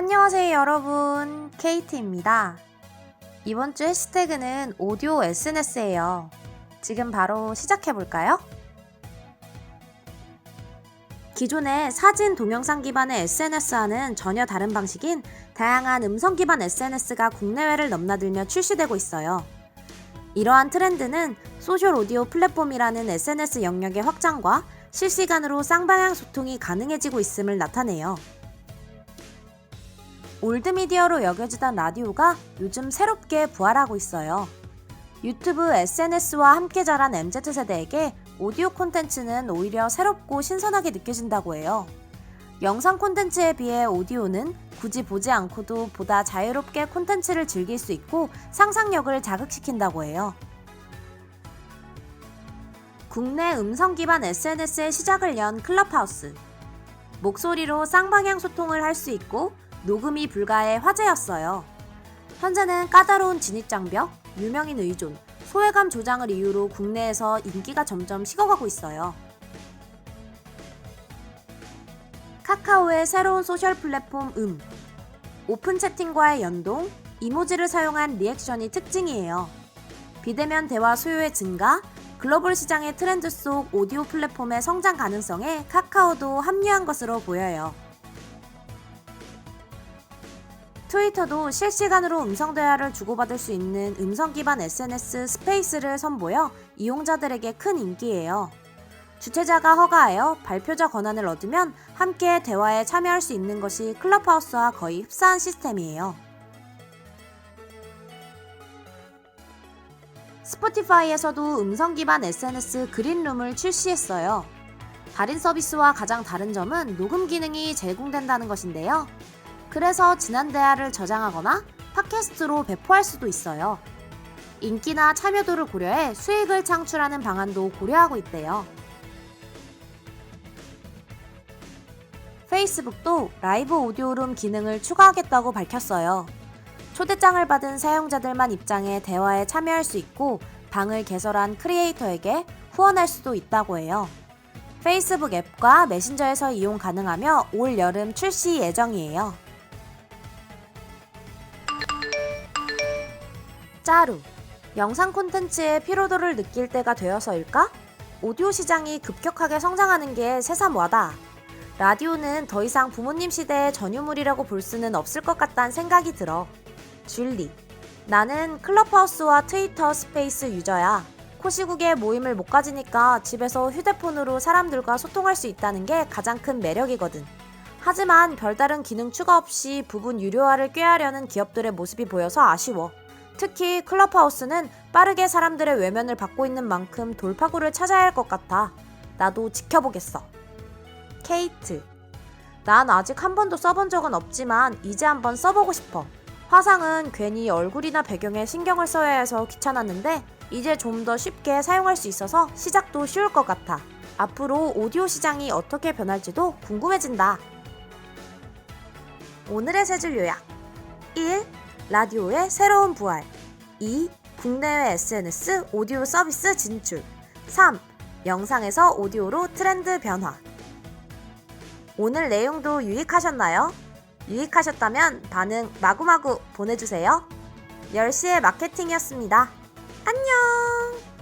안녕하세요 여러분, 케이트입니다. 이번 주 해시태그는 오디오 SNS예요. 지금 바로 시작해볼까요? 기존의 사진, 동영상 기반의 SNS와는 전혀 다른 방식인 다양한 음성 기반 SNS가 국내외를 넘나들며 출시되고 있어요. 이러한 트렌드는 소셜 오디오 플랫폼이라는 SNS 영역의 확장과 실시간으로 쌍방향 소통이 가능해지고 있음을 나타내요. 올드미디어로 여겨지던 라디오가 요즘 새롭게 부활하고 있어요. 유튜브, SNS와 함께 자란 MZ세대에게 오디오 콘텐츠는 오히려 새롭고 신선하게 느껴진다고 해요. 영상 콘텐츠에 비해 오디오는 굳이 보지 않고도 보다 자유롭게 콘텐츠를 즐길 수 있고 상상력을 자극시킨다고 해요. 국내 음성 기반 SNS의 시작을 연 클럽하우스. 목소리로 쌍방향 소통을 할 수 있고 녹음이 불가의 화제였어요. 현재는 까다로운 진입장벽, 유명인 의존, 소외감 조장을 이유로 국내에서 인기가 점점 식어가고 있어요. 카카오의 새로운 소셜 플랫폼 오픈 채팅과의 연동, 이모지를 사용한 리액션이 특징이에요. 비대면 대화 수요의 증가, 글로벌 시장의 트렌드 속 오디오 플랫폼의 성장 가능성에 카카오도 합류한 것으로 보여요. 트위터도 실시간으로 음성 대화를 주고받을 수 있는 음성 기반 SNS 스페이스를 선보여 이용자들에게 큰 인기예요. 주최자가 허가하여 발표자 권한을 얻으면 함께 대화에 참여할 수 있는 것이 클럽하우스와 거의 흡사한 시스템이에요. 스포티파이에서도 음성 기반 SNS 그린룸을 출시했어요. 다른 서비스와 가장 다른 점은 녹음 기능이 제공된다는 것인데요. 그래서 지난 대화를 저장하거나 팟캐스트로 배포할 수도 있어요. 인기나 참여도를 고려해 수익을 창출하는 방안도 고려하고 있대요. 페이스북도 라이브 오디오룸 기능을 추가하겠다고 밝혔어요. 초대장을 받은 사용자들만 입장해 대화에 참여할 수 있고 방을 개설한 크리에이터에게 후원할 수도 있다고 해요. 페이스북 앱과 메신저에서 이용 가능하며 올 여름 출시 예정이에요. 짜루, 영상 콘텐츠의 피로도를 느낄 때가 되어서일까? 오디오 시장이 급격하게 성장하는 게 새삼와다. 라디오는 더 이상 부모님 시대의 전유물이라고 볼 수는 없을 것 같다는 생각이 들어. 줄리, 나는 클럽하우스와 트위터 스페이스 유저야. 코시국에 모임을 못 가지니까 집에서 휴대폰으로 사람들과 소통할 수 있다는 게 가장 큰 매력이거든. 하지만 별다른 기능 추가 없이 부분 유료화를 꾀하려는 기업들의 모습이 보여서 아쉬워. 특히 클럽하우스는 빠르게 사람들의 외면을 받고 있는 만큼 돌파구를 찾아야 할 것 같아. 나도 지켜보겠어. 케이트, 난 아직 한 번도 써본 적은 없지만 이제 한번 써보고 싶어. 화상은 괜히 얼굴이나 배경에 신경을 써야 해서 귀찮았는데 이제 좀 더 쉽게 사용할 수 있어서 시작도 쉬울 것 같아. 앞으로 오디오 시장이 어떻게 변할지도 궁금해진다. 오늘의 세 줄 요약. 1. 라디오의 새로운 부활. 2. 국내외 SNS 오디오 서비스 진출. 3. 영상에서 오디오로 트렌드 변화. 오늘 내용도 유익하셨나요? 유익하셨다면 반응 마구마구 보내주세요. 10시의 마케팅이었습니다. 안녕!